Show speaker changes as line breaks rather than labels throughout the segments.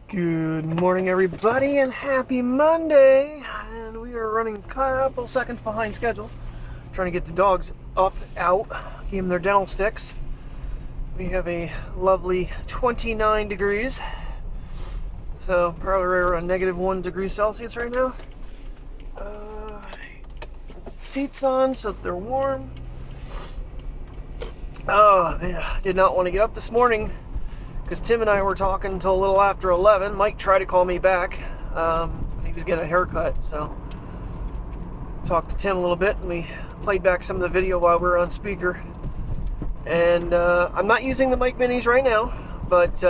Good morning, everybody, and happy Monday. And we are running a couple seconds behind schedule, trying to get the dogs up, out, give them their dental sticks. We have a lovely 29 degrees, so probably around -1 degree Celsius right now. Seats on so that they're warm. Oh man, I did not want to get up this morning because Tim and I were talking until a little after 11. Mike tried to call me back. He was getting a haircut, so talked to Tim a little bit, and we played back some of the video while we were on speaker. And I'm not using the Mic Minis right now, but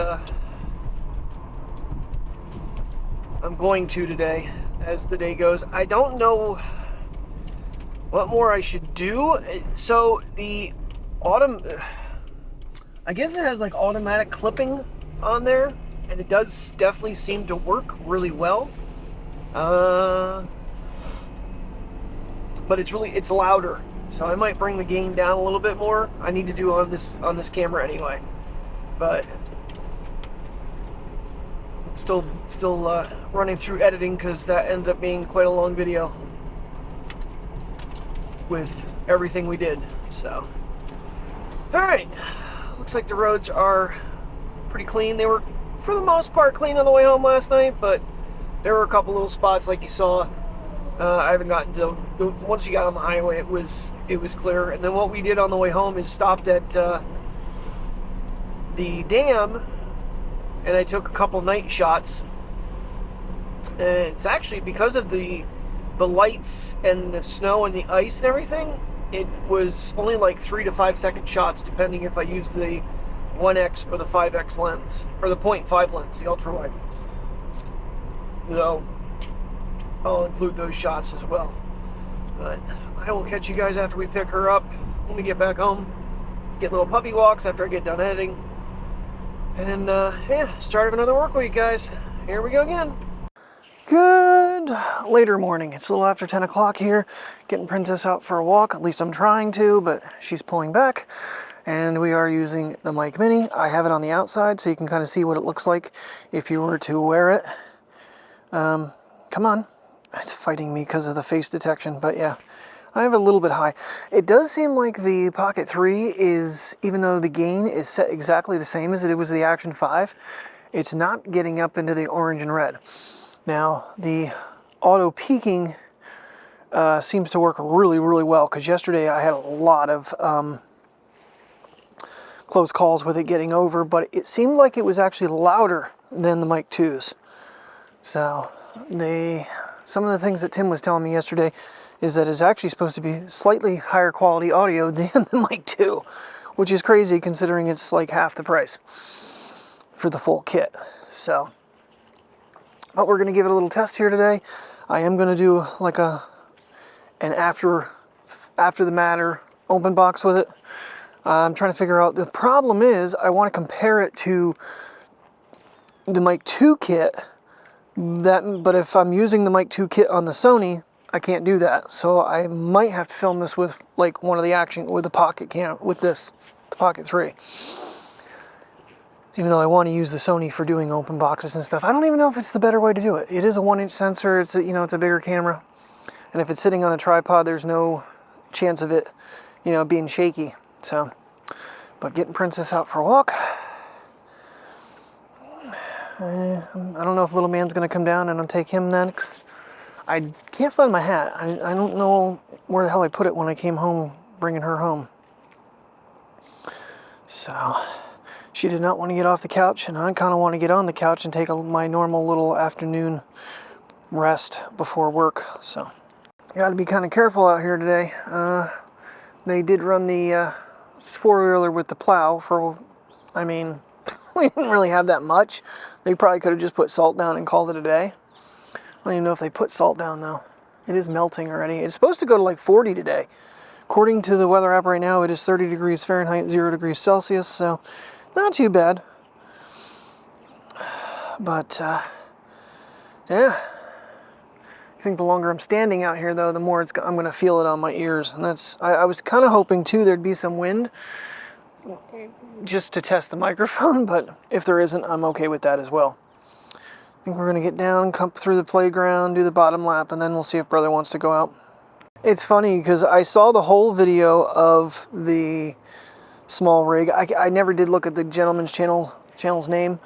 I'm going to today as the day goes. I don't know what more I should do. So the I guess it has like automatic clipping on there, and it does definitely seem to work really well. But it's louder, so I might bring the gain down a little bit more. I need to do on this camera anyway, but still running through editing because that ended up being quite a long video with everything we did. So, all right. Looks like the roads are pretty clean. They were, for the most part, clean on the way home last night, but there were a couple little spots like you saw. I haven't gotten to once you got on the highway, it was clear. And then what we did on the way home is stopped at the dam, and I took a couple night shots. And it's actually because of the lights and the snow and the ice and everything. It was only like 3 to 5 second shots, depending if I used the 1x or the 5x lens, or the 0.5 lens, the ultra wide. So I'll include those shots as well. But I will catch you guys after we pick her up when we get back home. Get little puppy walks after I get done editing. And yeah, start of another work week, guys. Here we go again. Good later morning. It's a little after 10 o'clock here. Getting Princess out for a walk. At least I'm trying to, but she's pulling back. And we are using the Mic Mini. I have it on the outside so you can kind of see what it looks like if you were to wear it. Come on. It's fighting me because of the face detection, but yeah. I have it a little bit high. It does seem like the Pocket 3 is, even though the gain is set exactly the same as it was the Action 5, it's not getting up into the orange and red. Now, the auto peaking seems to work really, really well, because yesterday I had a lot of close calls with it getting over, but it seemed like it was actually louder than the Mic 2s. So, some of the things that Tim was telling me yesterday is that it's actually supposed to be slightly higher quality audio than the Mic 2, which is crazy considering it's like half the price for the full kit. So, but we're going to give it a little test here today. I am going to do like an after the matter open box with it. I'm trying to figure out, the problem is I want to compare it to the Mic 2 kit, but if I'm using the Mic 2 kit on the Sony, I can't do that. So I might have to film this with like one of the Action, with the Pocket the Pocket 3. Even though I want to use the Sony for doing open boxes and stuff. I don't even know if it's the better way to do it. It is a 1-inch sensor. It's it's a bigger camera. And if it's sitting on a tripod, there's no chance of it, being shaky. So, but getting Princess out for a walk. I don't know if little man's going to come down and I'll take him then. I can't find my hat. I don't know where the hell I put it when I came home bringing her home. So, she did not want to get off the couch, and I kind of want to get on the couch and take my normal little afternoon rest before work. So, got to be kind of careful out here today. They did run the four-wheeler with the plow for, we didn't really have that much. They probably could have just put salt down and called it a day. I don't even know if they put salt down, though. It is melting already. It's supposed to go to like 40 today. According to the weather app right now, it is 30 degrees Fahrenheit, 0 degrees Celsius, so not too bad. But, yeah. I think the longer I'm standing out here, though, the more I'm going to feel it on my ears. And I was kind of hoping, too, there'd be some wind just to test the microphone, but if there isn't, I'm okay with that as well. think we're going to get down, come through the playground, do the bottom lap, and then we'll see if brother wants to go out. It's funny because I saw the whole video of the small rig. I never did look at the gentleman's channel's name.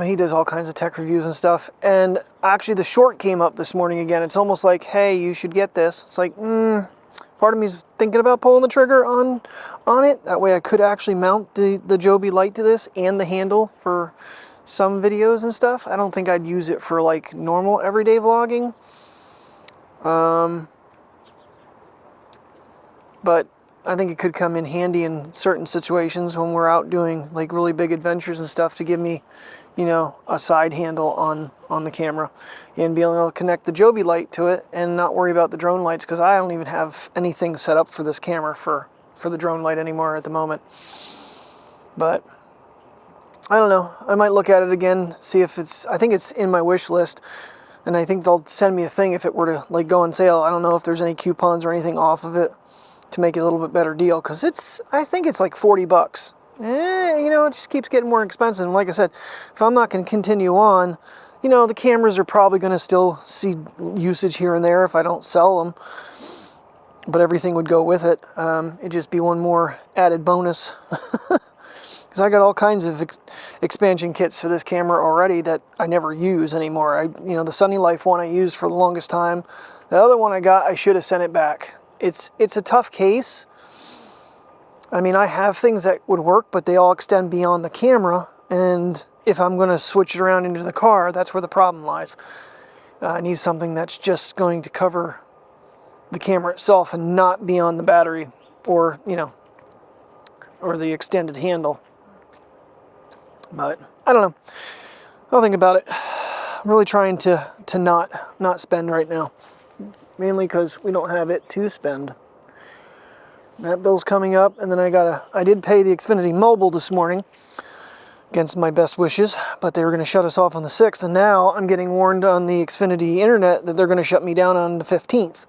He does all kinds of tech reviews and stuff. And actually the short came up this morning again. It's almost like, hey, you should get this. It's like, part of me's thinking about pulling the trigger on it. That way I could actually mount the Joby light to this and the handle for some videos and stuff. I don't think I'd use it for like normal everyday vlogging. But I think it could come in handy in certain situations when we're out doing like really big adventures and stuff, to give me, you know, a side handle on the camera and be able to connect the Joby light to it and not worry about the drone lights, because I don't even have anything set up for this camera for the drone light anymore at the moment. But I don't know. I might look at it again, see if it's, I think it's in my wish list, and I think they'll send me a thing if it were to like go on sale. I don't know if there's any coupons or anything off of it to make it a little bit better deal, because I think it's like 40 bucks. You know, it just keeps getting more expensive. And like I said, if I'm not going to continue on, you know, the cameras are probably going to still see usage here and there if I don't sell them, but everything would go with it. It'd just be one more added bonus. Because I got all kinds of expansion kits for this camera already that I never use anymore. You know, the Sunny Life one I used for the longest time. The other one I got, I should have sent it back. It's a tough case. I mean, I have things that would work, but they all extend beyond the camera. And if I'm going to switch it around into the car, that's where the problem lies. I need something that's just going to cover the camera itself and not beyond the battery, or, you know, or the extended handle. But I don't know. I'll think about it. I'm really trying to not spend right now, mainly because we don't have it to spend. That bill's coming up, and then I did pay the Xfinity Mobile this morning against my best wishes, but they were going to shut us off on the 6th, and now I'm getting warned on the Xfinity Internet that they're going to shut me down on the 15th.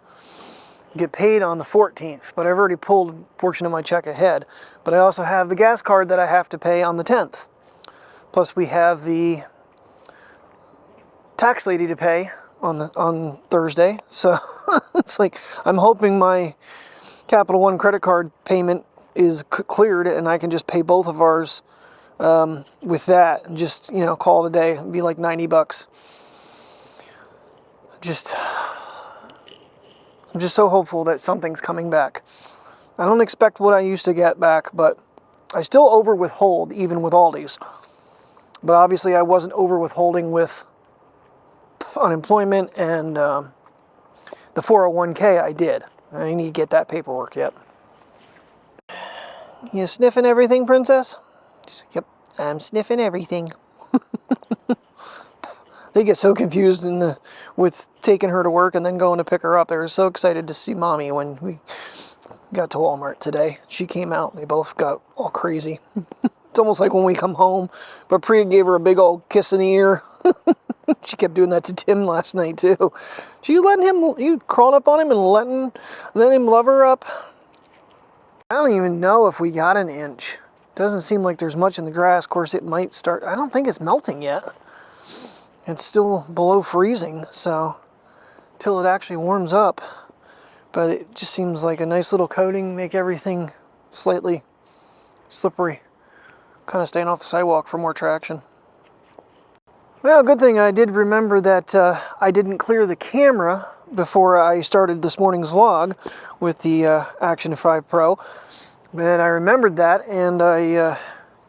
Get paid on the 14th, but I've already pulled a portion of my check ahead. But I also have the gas card that I have to pay on the 10th. Plus we have the tax lady to pay on Thursday. So it's like, I'm hoping my Capital One credit card payment is cleared and I can just pay both of ours with that and just, you know, call it a day. It'd be like 90 bucks. I'm just so hopeful that something's coming back. I don't expect what I used to get back, but I still over withhold even with Aldi's. But obviously I wasn't over withholding with unemployment and the 401k I did. I need to get that paperwork yet. You sniffing everything, princess? She's like, yep, I'm sniffing everything. They get so confused with taking her to work and then going to pick her up. They were so excited to see mommy when we got to Walmart today. She came out. They both got all crazy. It's almost like when we come home. But Priya gave her a big old kiss in the ear. She kept doing that to Tim last night too. She letting him, you crawling up on him and letting him love her up. I don't even know if we got an inch. Doesn't seem like there's much in the grass. Of course, it might start. I don't think it's melting yet. It's still below freezing, so till it actually warms up. But it just seems like a nice little coating, make everything slightly slippery. Kind of staying off the sidewalk for more traction. Well, good thing I did remember that I didn't clear the camera before I started this morning's vlog with the Action 5 Pro. But I remembered that, and I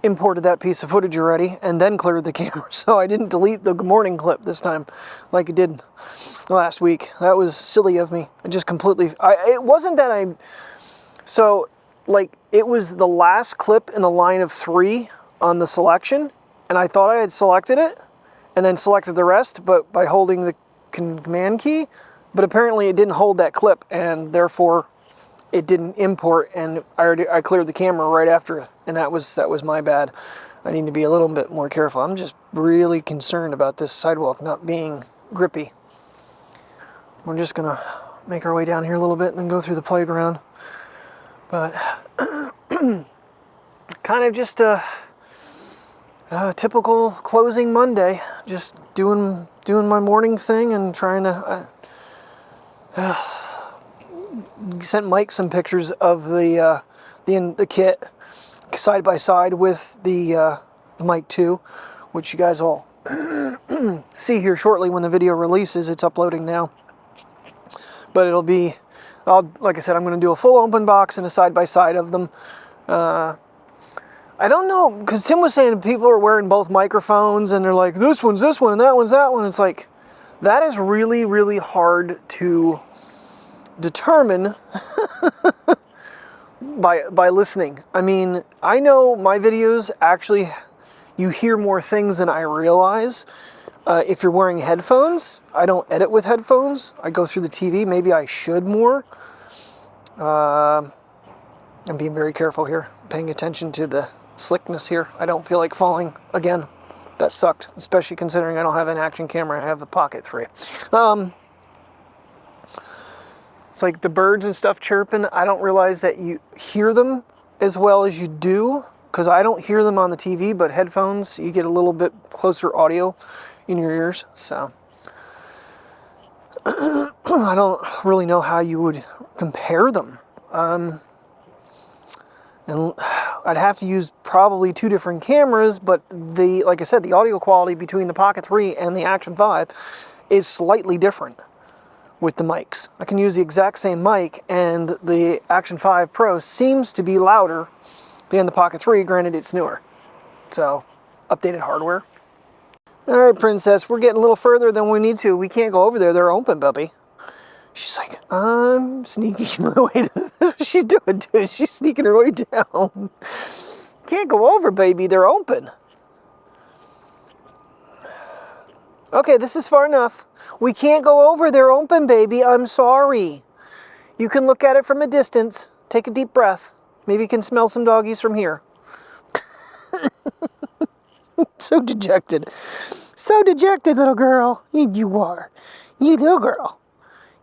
imported that piece of footage already and then cleared the camera, so I didn't delete the morning clip this time like I did last week. That was silly of me. I just completely, it wasn't that so like it was the last clip in the line of 3 on the selection, and I thought I had selected it and then selected the rest, but by holding the command key, but apparently it didn't hold that clip, and therefore it didn't import, and I cleared the camera right after, and that was my bad. I need to be a little bit more careful. I'm just really concerned about this sidewalk not being grippy. We're just gonna make our way down here a little bit and then go through the playground. But kind of just Typical closing Monday. Just doing my morning thing and trying to... sent Mike some pictures of the kit side by side with the Mic 2, which you guys will see here shortly when the video releases. It's uploading now. But it'll be, like I said, I'm going to do a full open box and a side by side of them. I don't know, because Tim was saying people are wearing both microphones and they're like, this one's this one and that one's that one. It's like, that is really, really hard to determine by listening. I mean, I know my videos actually, you hear more things than I realize. If you're wearing headphones, I don't edit with headphones. I go through the TV. Maybe I should more. I'm being very careful here, paying attention to the slickness here. I don't feel like falling again. That sucked, especially considering I don't have an action camera. I have the Pocket 3. It's like the birds and stuff chirping. I don't realize that you hear them as well as you do, because I don't hear them on the TV, but headphones, you get a little bit closer audio in your ears. So I don't really know how you would compare them. And I'd have to use probably two different cameras, but like I said, the audio quality between the Pocket 3 and the Action 5 is slightly different with the mics. I can use the exact same mic, and the Action 5 Pro seems to be louder than the Pocket 3, granted it's newer. So, updated hardware. Alright, Princess, we're getting a little further than we need to. We can't go over there, they're open, puppy. She's like, I'm sneaking my way to... She's doing, dude. She's sneaking her way down. Can't go over, baby. They're open. Okay, this is far enough. We can't go over. They're open, baby. I'm sorry. You can look at it from a distance. Take a deep breath. Maybe you can smell some doggies from here. So dejected. So dejected, little girl. You are. You little girl.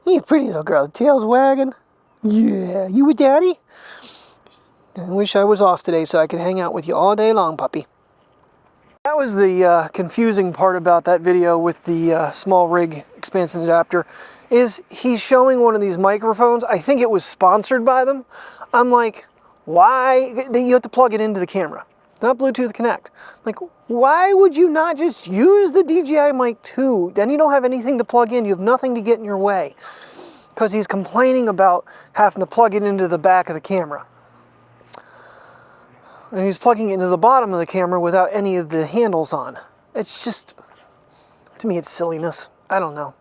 You pretty little girl. The tail's wagging. Yeah, you with Daddy? I wish I was off today so I could hang out with you all day long, puppy. That was the confusing part about that video with the small rig expansion adapter, is he's showing one of these microphones. I think it was sponsored by them. I'm like, why? You have to plug it into the camera, not Bluetooth Connect. Like, why would you not just use the DJI Mic 2? Then you don't have anything to plug in. You have nothing to get in your way. Because he's complaining about having to plug it into the back of the camera. And he's plugging it into the bottom of the camera without any of the handles on. It's just, to me, it's silliness. I don't know.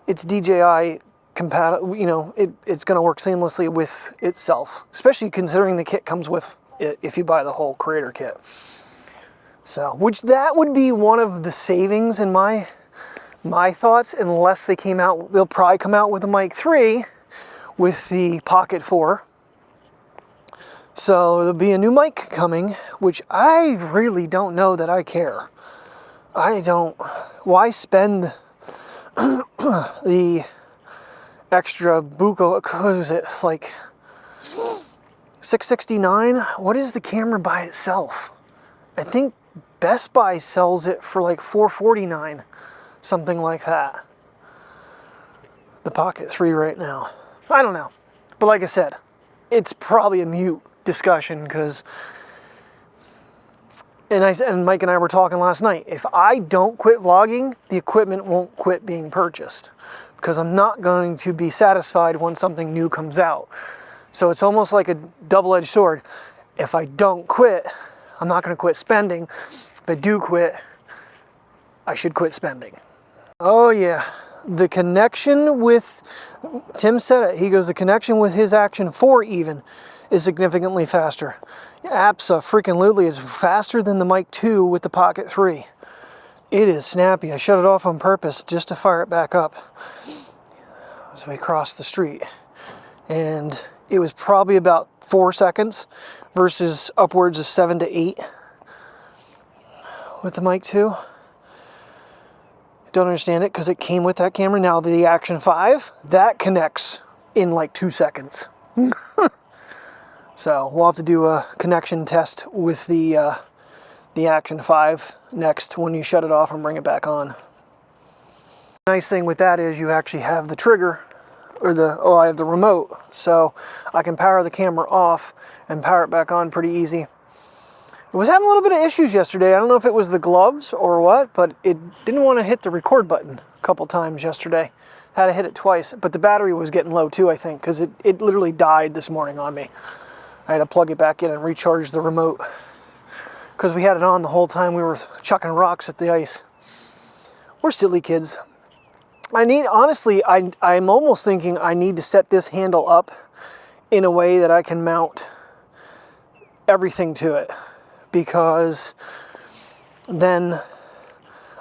It's DJI compatible, you know, it's going to work seamlessly with itself, especially considering the kit comes with it if you buy the whole creator kit. So, which that would be one of the savings in my thoughts, unless they came out, they'll probably come out with the Mic 3 with the Pocket 4. So there'll be a new mic coming, which I really don't know that I care. I don't, why spend the extra buco, what is it, like $669? What is the camera by itself? I think Best Buy sells it for like $449. Something like that. The Pocket 3 right now. I don't know. But like I said, it's probably a mute discussion because... And Mike and I were talking last night. If I don't quit vlogging, the equipment won't quit being purchased. Because I'm not going to be satisfied when something new comes out. So it's almost like a double-edged sword. If I don't quit, I'm not going to quit spending. If I do quit, I should quit spending. Oh yeah, the connection with, Tim said it, he goes, the connection with his Action 4 even is significantly faster. Abso-freaking-lutely, it's faster than the Mic 2 with the Pocket 3. It is snappy. I shut it off on purpose just to fire it back up as we crossed the street. And it was probably about 4 seconds versus upwards of 7 to 8 with the Mic 2. Don't understand it because it came with that camera. Now the Action 5, that connects in like 2 seconds. So we'll have to do a connection test with the Action 5 next when you shut it off and bring it back on. Nice thing with that is you actually have the trigger, or I have the remote, so I can power the camera off and power it back on pretty easy. It was having a little bit of issues yesterday. I don't know if it was the gloves or what, but it didn't want to hit the record button a couple times yesterday. Had to hit it twice, but the battery was getting low too, I think, because it literally died this morning on me. I had to plug it back in and recharge the remote because we had it on the whole time we were chucking rocks at the ice. We're silly kids. Honestly, I'm almost thinking I need to set this handle up in a way that I can mount everything to it, because then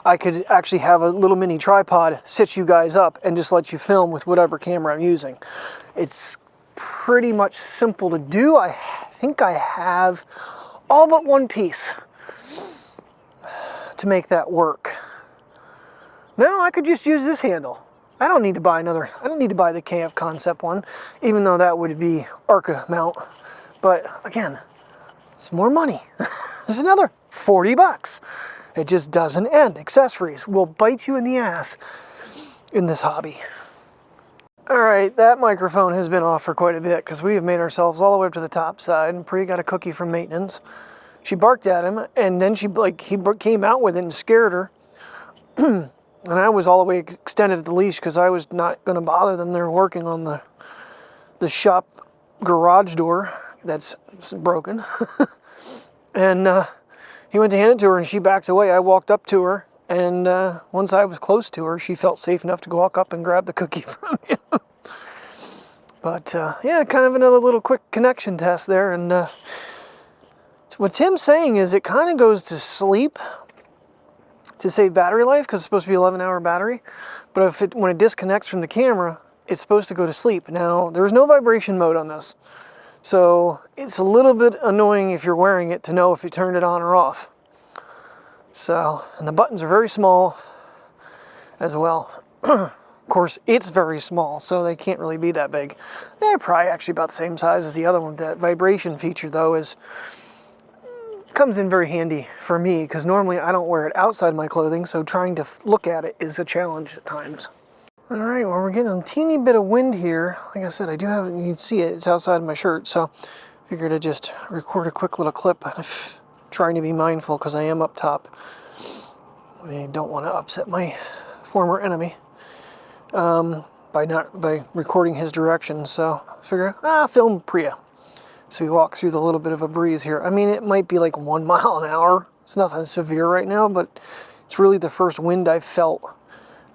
I could actually have a little mini tripod sit you guys up and just let you film with whatever camera I'm using. It's pretty much simple to do. I think I have all but one piece to make that work. No, I could just use this handle. I don't need to buy the K&F Concept one, even though that would be Arca mount. But again, it's more money. There's another 40 bucks. It just doesn't end. Accessories will bite you in the ass in this hobby. All right, that microphone has been off for quite a bit because we have made ourselves all the way up to the top side, and Pri got a cookie from maintenance. She barked at him, and then he came out with it and scared her. And I was all the way extended at the leash because I was not going to bother them. They're working on the shop garage door that's broken. And he went to hand it to her, and she backed away. I walked up to her, and once I was close to her, she felt safe enough to walk up and grab the cookie from him. But yeah, kind of another little quick connection test there. And what Tim's saying is it kind of goes to sleep to save battery life, because it's supposed to be 11-hour battery. But when it disconnects from the camera, it's supposed to go to sleep. Now, there is no vibration mode on this, so it's a little bit annoying if you're wearing it to know if you turned it on or off. So, and the buttons are very small as well. Of course, it's very small, so they can't really be that big. They're probably actually about the same size as the other one. That vibration feature, though, comes in very handy for me, because normally I don't wear it outside my clothing, so trying to look at it is a challenge at times. All right, well, we're getting a teeny bit of wind here. Like I said, I do have it, you can see it, it's outside of my shirt, so I figured I'd just record a quick little clip. I'm trying to be mindful because I am up top. I don't want to upset my former enemy by recording his direction, so I figure, film Priya. So we walk through the little bit of a breeze here. I mean, it might be like 1 mile an hour. It's nothing severe right now, but it's really the first wind I've felt.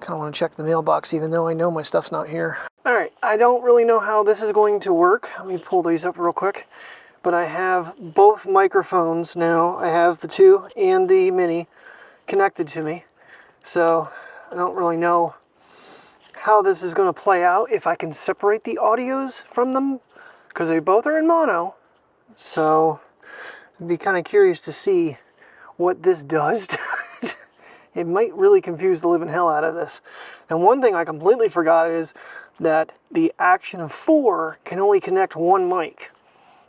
Kind of want to check the mailbox, even though I know my stuff's not here. All right, I don't really know how this is going to work. Let me pull these up real quick. But I have both microphones now. I have the 2 and the Mini connected to me. So I don't really know how this is going to play out, if I can separate the audios from them, because they both are in mono. So I'd be kind of curious to see what this does. It might really confuse the living hell out of this. And one thing I completely forgot is that the Action 4 can only connect one mic,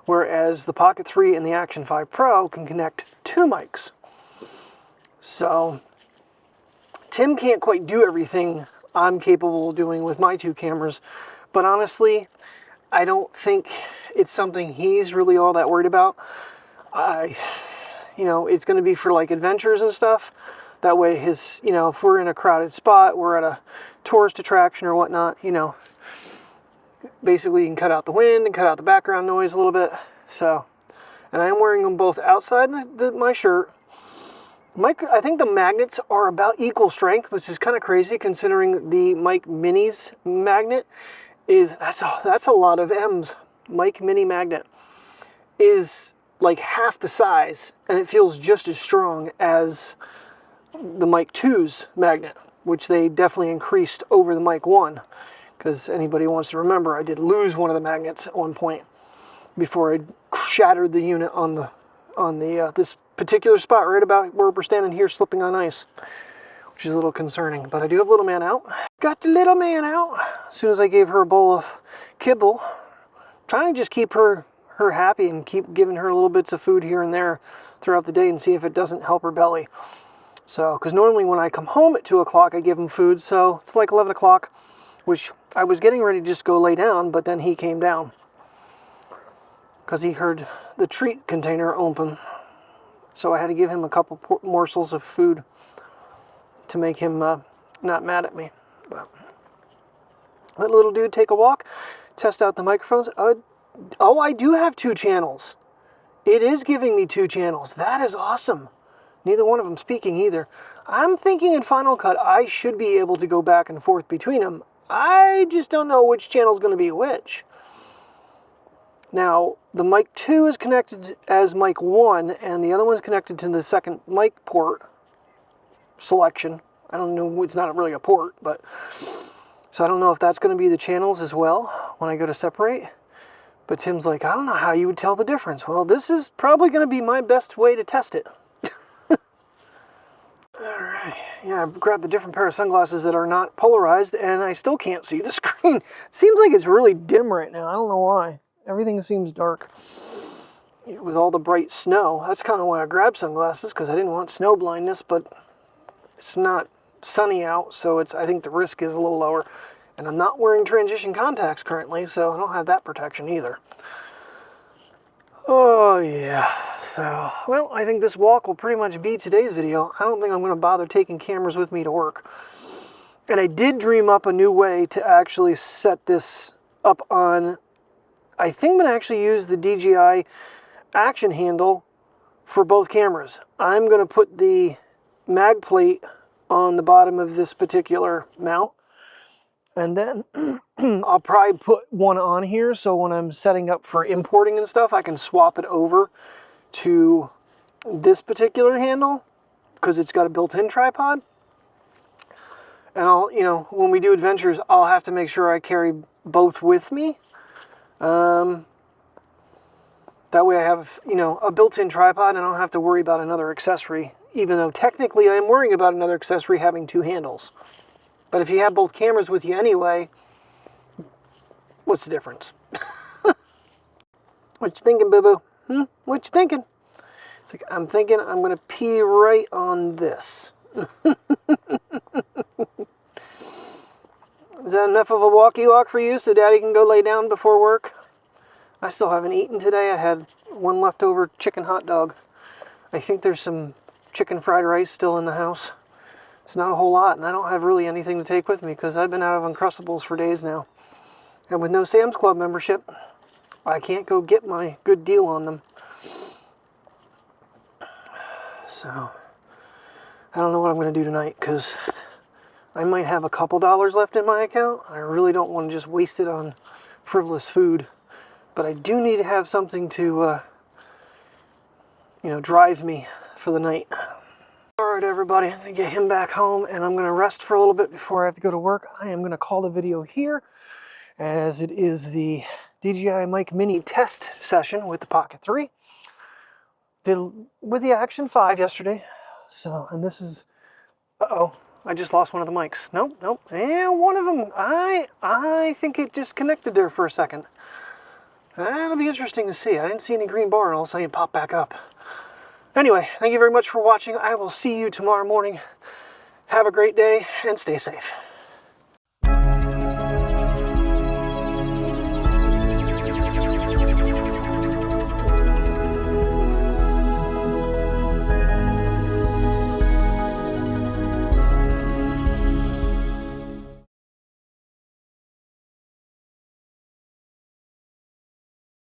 whereas the Pocket 3 and the Action 5 Pro can connect 2 mics. So Tim can't quite do everything I'm capable of doing with my 2 cameras, but honestly, I don't think it's something he's really all that worried about. You know, it's going to be for like adventures and stuff. That way you know, if we're in a crowded spot, we're at a tourist attraction or whatnot, you know, basically you can cut out the wind and cut out the background noise a little bit. So, and I'm wearing them both outside my shirt. I think the magnets are about equal strength, which is kind of crazy considering the Mic Mini's magnet that's a lot of M's. Mic Mini magnet is like half the size, and it feels just as strong as the Mic 2's magnet, which they definitely increased over the Mic 1, because anybody wants to remember, I did lose one of the magnets at one point before I shattered the unit on this particular spot right about where we're standing here, slipping on ice, which is a little concerning. But I do have little man out. Got the little man out as soon as I gave her a bowl of kibble. Trying to just keep her her happy and keep giving her little bits of food here and there throughout the day and see if it doesn't help her belly. So, because normally when I come home at 2 o'clock, I give him food. So it's like 11 o'clock, which I was getting ready to just go lay down, but then he came down because he heard the treat container open. So I had to give him a couple morsels of food to make him not mad at me. But let little dude take a walk, test out the microphones. Oh, I do have 2 channels. It is giving me 2 channels. That is awesome. Neither one of them speaking either. I'm thinking in Final Cut I should be able to go back and forth between them. I just don't know which channel is going to be which. Now, the mic 2 is connected as mic 1, and the other one's connected to the second mic port selection. I don't know, it's not really a port, but... So I don't know if that's going to be the channels as well when I go to separate. But Tim's like, I don't know how you would tell the difference. Well, this is probably going to be my best way to test it. Alright, yeah, I grabbed a different pair of sunglasses that are not polarized, and I still can't see the screen. Seems like it's really dim right now. I don't know why. Everything seems dark with all the bright snow. That's kind of why I grabbed sunglasses, because I didn't want snow blindness, but it's not sunny out, so I think the risk is a little lower. And I'm not wearing transition contacts currently, so I don't have that protection either. Oh, yeah. So, well, I think this walk will pretty much be today's video. I don't think I'm going to bother taking cameras with me to work. And I did dream up a new way to actually set this up on... I think I'm going to actually use the DJI Action handle for both cameras. I'm going to put the mag plate on the bottom of this particular mount. And then I'll probably put one on here, so when I'm setting up for importing and stuff, I can swap it over to this particular handle because it's got a built-in tripod. And I'll, you know, when we do adventures, I'll have to make sure I carry both with me. That way I have, you know, a built-in tripod and I don't have to worry about another accessory, even though technically I'm worrying about another accessory having 2 handles. But if you have both cameras with you anyway, what's the difference? What you thinking, boo-boo? What you thinking? It's like, I'm thinking I'm going to pee right on this. Is that enough of a walkie walk for you so Daddy can go lay down before work? I still haven't eaten today. I had one leftover chicken hot dog. I think there's some chicken fried rice still in the house. It's not a whole lot, and I don't have really anything to take with me because I've been out of Uncrustables for days now. And with no Sam's Club membership, I can't go get my good deal on them. So, I don't know what I'm going to do tonight because I might have a couple dollars left in my account. I really don't want to just waste it on frivolous food. But I do need to have something to, you know, drive me for the night. Alright everybody, I'm going to get him back home and I'm going to rest for a little bit before I have to go to work. I am going to call the video here as it is the DJI Mic Mini test session with the Pocket 3. Did with the Action 5 yesterday. So, and this is, uh-oh, I just lost one of the mics. Nope. And one of them, I think it just connected there for a second. That'll be interesting to see. I didn't see any green bar and all of a sudden it popped back up. Anyway, thank you very much for watching. I will see you tomorrow morning. Have a great day and stay safe.